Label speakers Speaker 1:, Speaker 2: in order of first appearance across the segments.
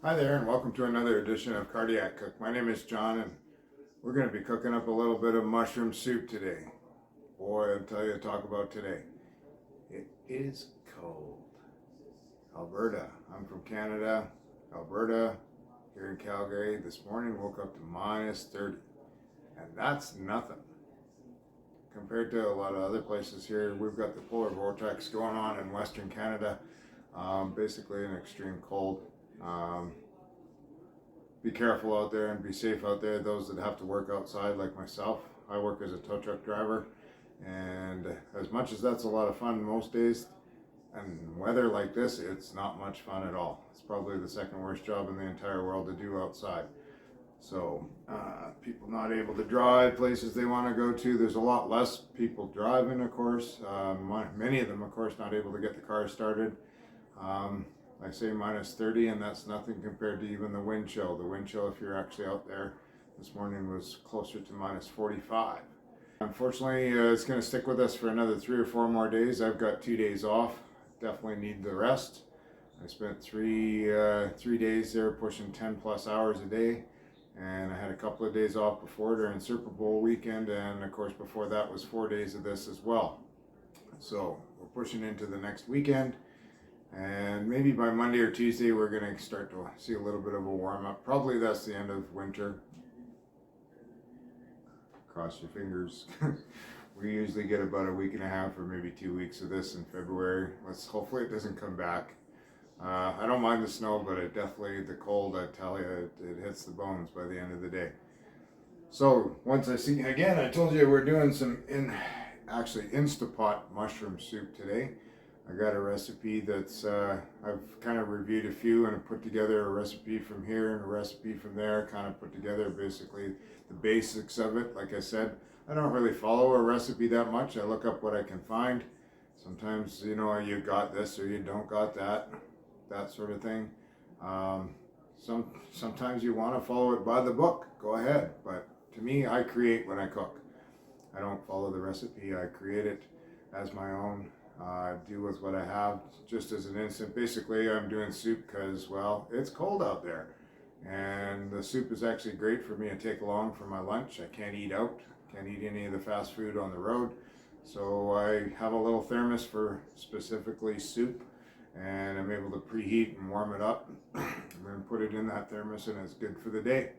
Speaker 1: Hi there, and welcome to another edition of Cardiac Cook. My name is John, and we're going to be cooking up a little bit of mushroom soup today. Boy, I'll tell you to talk about today. It is cold. Alberta. I'm from Canada, Alberta, here in Calgary. This morning woke up to minus 30, and that's nothing. Compared to a lot of other places here, we've got the polar vortex going on in Western Canada. Basically an extreme cold. Um, be careful out there and be safe out there. Those that have to work outside, like myself, I work as a tow truck driver, and as much as that's a lot of fun most days, and weather like this, it's not much fun at all. It's probably the second worst job in the entire world to do outside. So people not able to drive places they want to go to. There's a lot less people driving, of course. Many of them, of course, not able to get the car started. I say minus 30, and that's nothing compared to even the wind chill. The wind chill, if you're actually out there this morning, was closer to minus 45. Unfortunately, it's going to stick with us for another 3 or 4 more days. I've got 2 days off. Definitely need the rest. I spent three days there pushing 10 plus hours a day, and I had a couple of days off before during Super Bowl weekend, and of course before that was 4 days of this as well. So we're pushing into the next weekend, and maybe by Monday or Tuesday we're going to start to see a little bit of a warm up. Probably that's the end of winter. Cross your fingers. We usually get about a week and a half or maybe 2 weeks of this in February. Hopefully it doesn't come back. I don't mind the snow, but it definitely, the cold, I tell you, it hits the bones by the end of the day. So once I see, again, I told you we're doing some Instapot mushroom soup today. I got a recipe that's, I've kind of reviewed a few and put together a recipe from here and a recipe from there, kind of put together basically the basics of it. Like I said, I don't really follow a recipe that much. I look up what I can find. Sometimes, you got this or you don't got that sort of thing. Sometimes you want to follow it by the book, go ahead. But to me, I create when I cook. I don't follow the recipe, I create it as my own. Do with what I have, just as an instant. Basically, I'm doing soup because, well, it's cold out there. And the soup is actually great for me to take along for my lunch. I can't eat out, can't eat any of the fast food on the road. So I have a little thermos for specifically soup, and I'm able to preheat and warm it up and then put it in that thermos, and it's good for the day.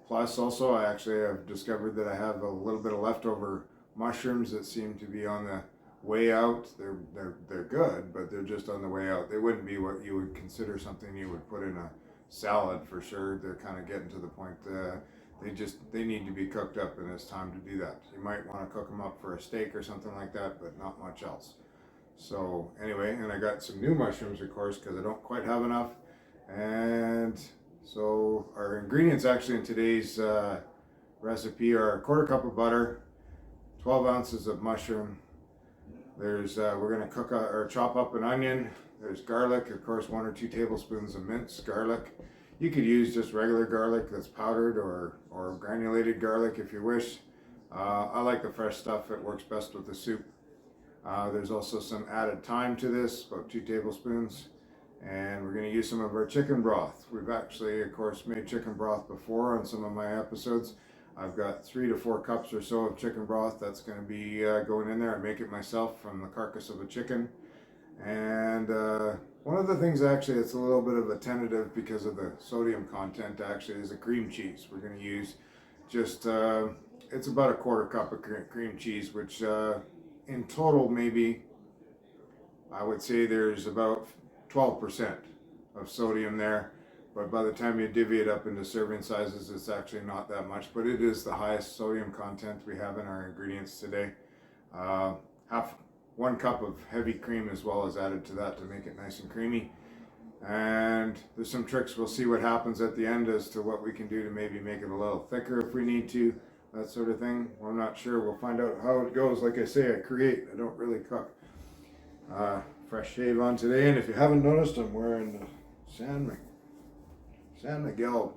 Speaker 1: Plus also, I've discovered that I have a little bit of leftover mushrooms that seem to be on the way out. They're good, but they're just on the way out. They wouldn't be what you would consider something you would put in a salad for sure. They're kind of getting to the point they need to be cooked up, and it's time to do that. You might want to cook them up for a steak or something like that, but not much else. So anyway, and I got some new mushrooms, of course, because I don't quite have enough. And so our ingredients actually in today's recipe are a quarter cup of butter, 12 ounces of mushroom. There's we're going to cook or chop up an onion. There's garlic, of course, 1 or 2 tablespoons of minced garlic. You could use just regular garlic that's powdered or granulated garlic if you wish. I like the fresh stuff. It works best with the soup. There's also some added thyme to this, about 2 tablespoons. And we're going to use some of our chicken broth. We've actually, of course, made chicken broth before on some of my episodes. I've got 3 to 4 cups or so of chicken broth that's going to be going in there. I make it myself from the carcass of a chicken. And one of the things actually that's a little bit of a tentative because of the sodium content actually is a cream cheese. We're going to use just, it's about a quarter cup of cream cheese, which in total maybe I would say there's about 12% of sodium there. But by the time you divvy it up into serving sizes, it's actually not that much, but it is the highest sodium content we have in our ingredients today. 1 cup of heavy cream as well is added to that to make it nice and creamy. And there's some tricks. We'll see what happens at the end as to what we can do to maybe make it a little thicker if we need to, that sort of thing. Well, I'm not sure. We'll find out how it goes. Like I say, I create. I don't really cook. Fresh shave on today, and if you haven't noticed, I'm wearing the San Miguel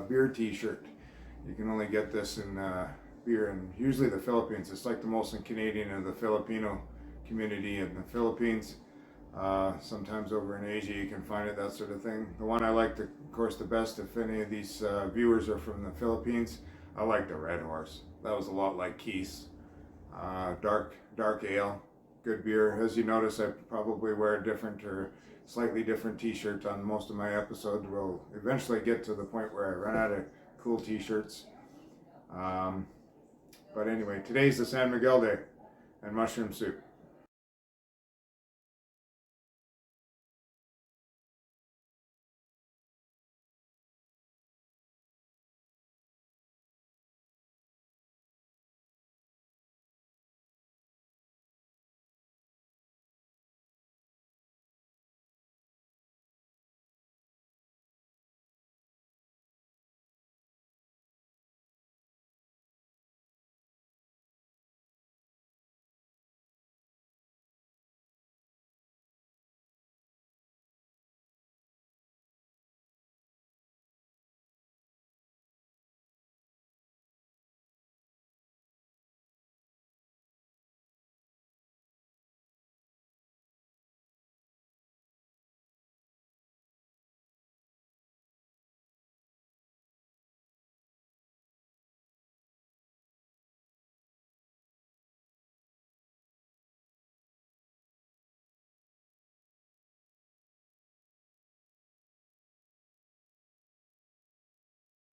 Speaker 1: beer t-shirt. You can only get this in beer and usually the Philippines. It's like the most Canadian of the Filipino community in the Philippines. Sometimes over in Asia you can find it, that sort of thing. The one I like, of course, the best, if any of these viewers are from the Philippines, I like the Red Horse. That was a lot like Keith's. Dark ale, good beer. As you notice, I probably wear a different or slightly different t-shirt on most of my episodes. We'll eventually get to the point where I run out of cool t-shirts. But anyway, today's the San Miguel Day and mushroom soup.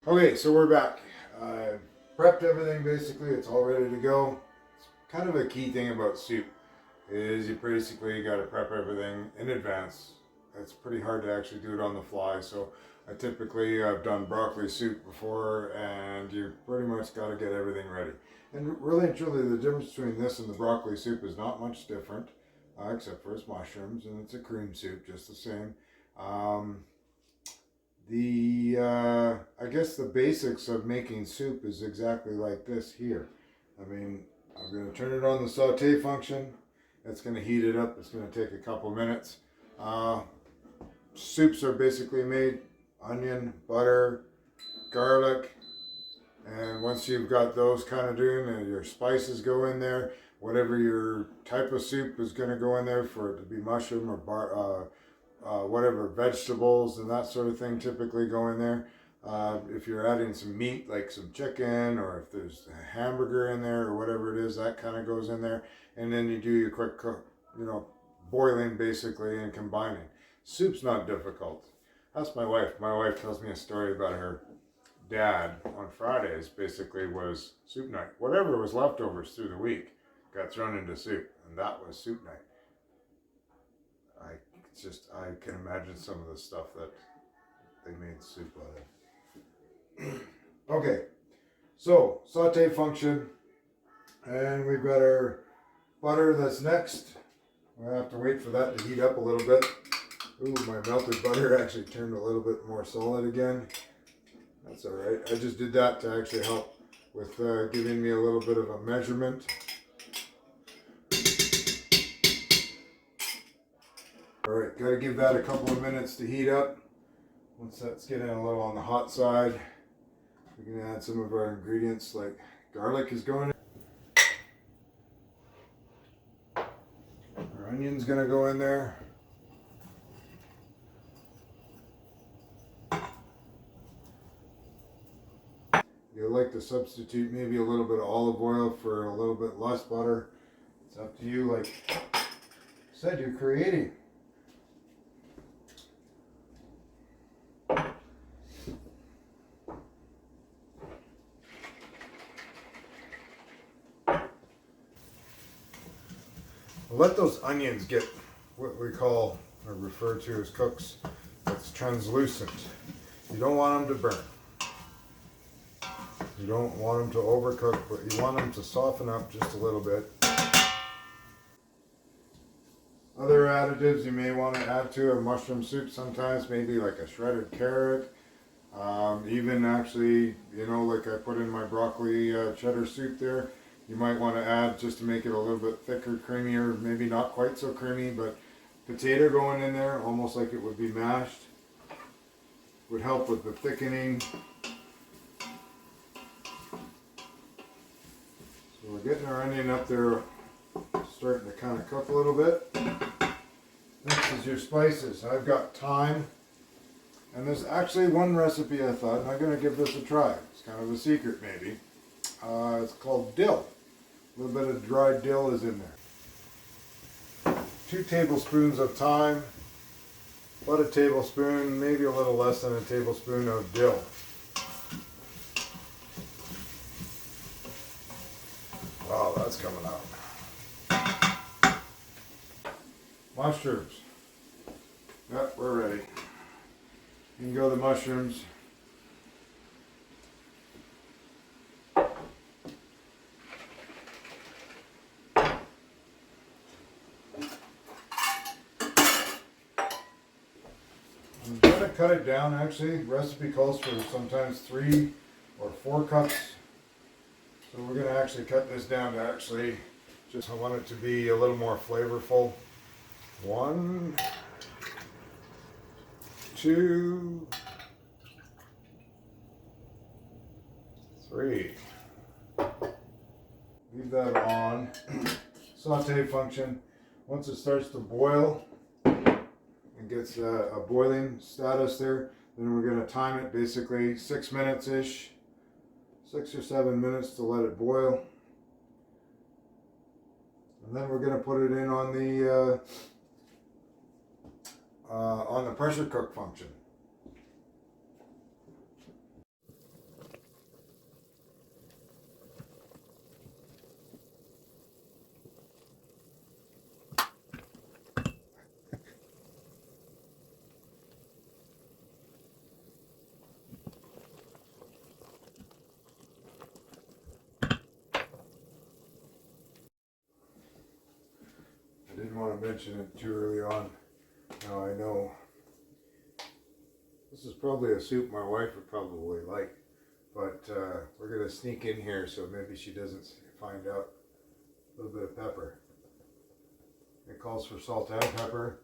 Speaker 1: Okay, so we're back. I prepped everything basically, it's all ready to go. It's kind of a key thing about soup is you basically got to prep everything in advance. It's pretty hard to actually do it on the fly, so I've done broccoli soup before, and you pretty much got to get everything ready. And really and truly, the difference between this and the broccoli soup is not much different, except for its mushrooms, and it's a cream soup just the same. Um, I guess the basics of making soup is exactly like this here. I mean, I'm going to turn it on the saute function. It's going to heat it up. It's going to take a couple minutes. Soups are basically made onion, butter, garlic, and once you've got those kind of doing, and your spices go in there, whatever your type of soup is going to go in there, for it to be mushroom or whatever vegetables and that sort of thing typically go in there. If you're adding some meat, like some chicken, or if there's a hamburger in there or whatever it is, that kind of goes in there. And then you do your quick cook, boiling basically and combining. Soup's not difficult. That's my wife. My wife tells me a story about her dad on Fridays. Basically, was soup night. Whatever was leftovers through the week got thrown into soup, and that was soup night. I can imagine some of the stuff that they made soup out of. Okay, so saute function, and we've got our butter that's next. We'll have to wait for that to heat up a little bit. Ooh, my melted butter actually turned a little bit more solid again. That's all right. I just did that to actually help with giving me a little bit of a measurement. All right, got to give that a couple of minutes to heat up. Once that's getting a little on the hot side, we can add some of our ingredients, like garlic is going in. Our onion's going to go in there. You'd like to substitute maybe a little bit of olive oil for a little bit less butter. It's up to you. Like I said, you're creating. Let those onions get what we call or refer to as cooks. That's translucent. You don't want them to burn. You don't want them to overcook, but you want them to soften up just a little bit. Other additives you may want to add to a mushroom soup sometimes, maybe like a shredded carrot. Even actually, like I put in my broccoli cheddar soup there, you might want to add, just to make it a little bit thicker, creamier, maybe not quite so creamy, but potato going in there, almost like it would be mashed, would help with the thickening. So we're getting our onion up there, starting to kind of cook a little bit. Next is your spices. I've got thyme, and there's actually one recipe I thought, and I'm going to give this a try. It's kind of a secret maybe. It's called dill. A little bit of dried dill is in there. 2 tablespoons of thyme, about a tablespoon, maybe a little less than a tablespoon of dill. Wow, that's coming out. Mushrooms. Yep, we're ready. You can go the mushrooms. I'm going to cut it down actually. Recipe calls for sometimes 3 or 4 cups. So we're going to actually cut this down to actually, I want it to be a little more flavorful. 1, 2, 3. Leave that on. Saute function. Once it starts to boil and gets a boiling status there, then we're going to time it basically 6 minutes-ish. 6 or 7 minutes to let it boil. And then we're going to put it in on the pressure cook function. I didn't want to mention it too early on. Now I know this is probably a soup my wife would probably like, but we're going to sneak in here so maybe she doesn't find out. A little bit of pepper. It calls for salt and pepper.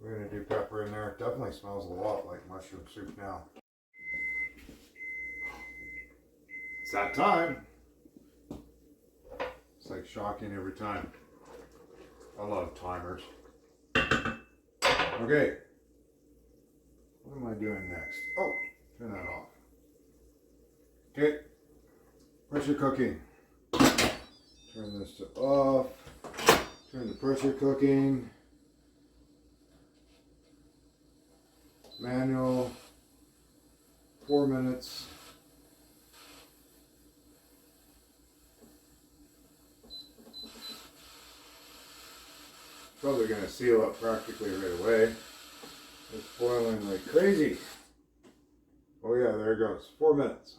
Speaker 1: We're going to do pepper in there. It definitely smells a lot like mushroom soup now. It's that time. It's like shocking every time. I love timers. Okay. What am I doing next? Oh, turn that off. Okay. Pressure cooking. Turn this to off. Turn the pressure cooking. Manual. 4 minutes. Probably going to seal up practically right away. It's boiling like crazy. Oh yeah, there it goes. 4 minutes.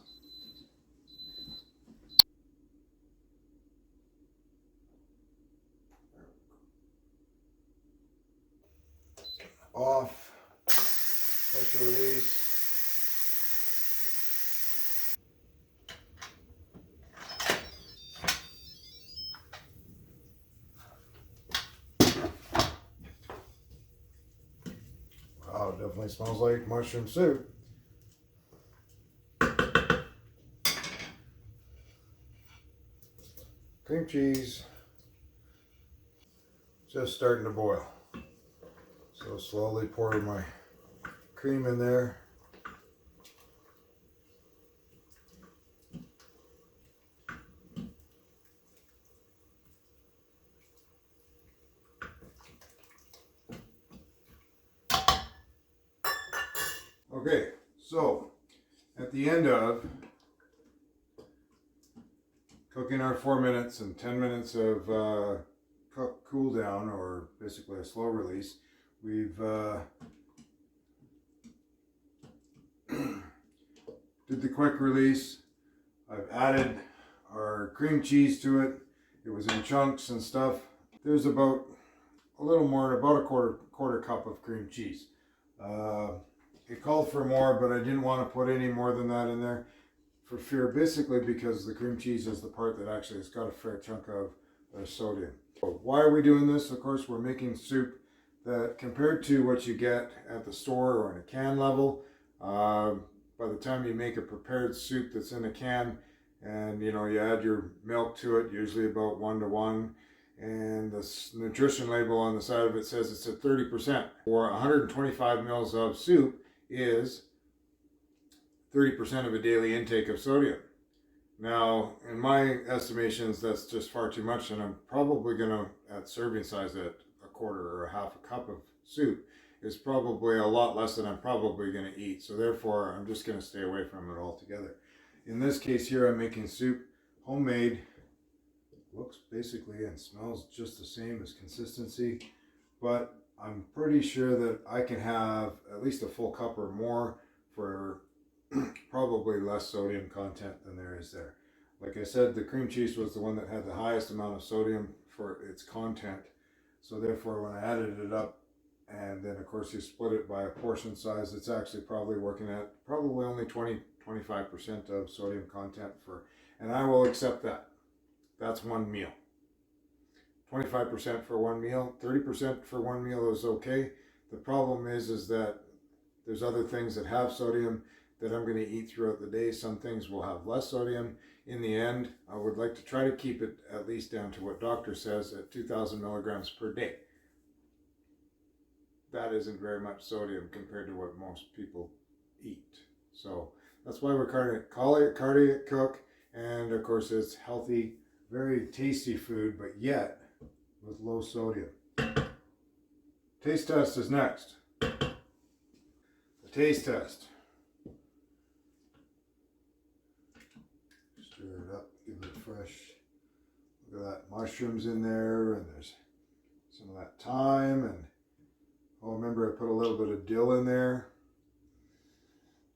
Speaker 1: Off. Pressure release. Wow, it definitely smells like mushroom soup. Cream cheese. Just starting to boil. So slowly pouring my cream in there. Okay, so at the end of cooking our 4 minutes and 10 minutes of cool down, or basically a slow release, we've did the quick release. I've added our cream cheese to it. It was in chunks and stuff. There's about a little more, about a quarter cup of cream cheese. It called for more, but I didn't want to put any more than that in there for fear, basically because the cream cheese is the part that actually has got a fair chunk of sodium. So why are we doing this? Of course, we're making soup that, compared to what you get at the store or in a can level, by the time you make a prepared soup that's in a can, and you know, you add your milk to it, usually about 1 to 1, and the nutrition label on the side of it says it's at 30%. For 125 mils of soup is 30% of a daily intake of sodium. Now, in my estimations, that's just far too much, and I'm probably going to, at serving size, at a quarter or a half a cup of soup, is probably a lot less than I'm probably going to eat. So therefore, I'm just going to stay away from it altogether. In this case here, I'm making soup, homemade. Looks basically and smells just the same as consistency, but I'm pretty sure that I can have at least a full cup or more for probably less sodium content than there is there. Like I said, the cream cheese was the one that had the highest amount of sodium for its content. So therefore, when I added it up, and then of course you split it by a portion size, it's actually probably working at probably only 20-25% of sodium content for, and I will accept that. That's one meal. 25% for one meal, 30% for one meal is okay. The problem is that there's other things that have sodium that I'm going to eat throughout the day. Some things will have less sodium. In the end, I would like to try to keep it at least down to what doctor says at 2,000 milligrams per day. That isn't very much sodium compared to what most people eat. So that's why we're call it cardiac cook, and of course it's healthy, very tasty food, but yet with low sodium. Taste test is next. The taste test. Stir it up, give it a fresh. Look at that, mushrooms in there, and there's some of that thyme, and oh, remember I put a little bit of dill in there.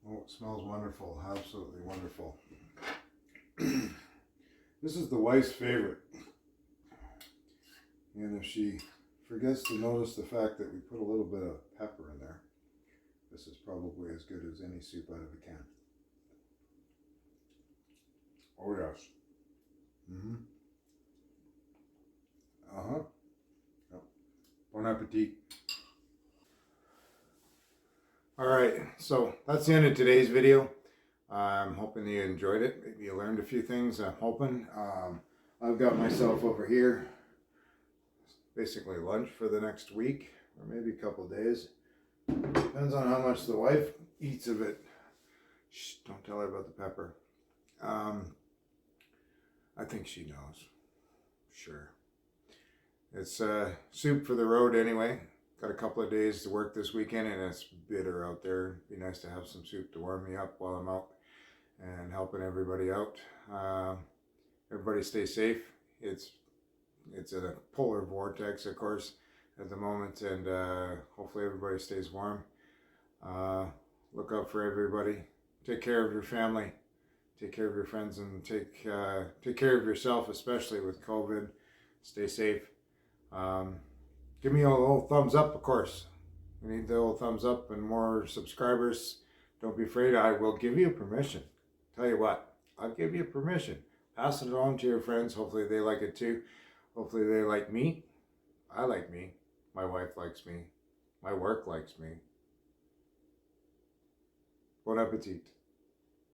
Speaker 1: Oh, it smells wonderful, absolutely wonderful. This is the wife's favorite. And if she forgets to notice the fact that we put a little bit of pepper in there, this is probably as good as any soup out of a can. Oh yes. Mm-hmm. Uh-huh. Yep. Bon appetit. Alright, so that's the end of today's video. I'm hoping you enjoyed it. Maybe you learned a few things. I'm hoping. I've got myself over here basically lunch for the next week or maybe a couple of days. Depends on how much the wife eats of it. Shh, don't tell her about the pepper. I think she knows. Sure. It's soup for the road anyway. Got a couple of days to work this weekend and it's bitter out there. It'd be nice to have some soup to warm me up while I'm out and helping everybody out. Everybody stay safe. It's in a polar vortex, of course, at the moment, and hopefully everybody stays warm. Look out for everybody. Take care of your family. Take care of your friends, and take care of yourself, especially with COVID. Stay safe. Give me a little thumbs up, of course. We need the old thumbs up and more subscribers. Don't be afraid. I will give you permission. Tell you what, I'll give you permission. Pass it on to your friends. Hopefully they like it too. Hopefully they like me. I like me. My wife likes me. My work likes me. Bon appetit.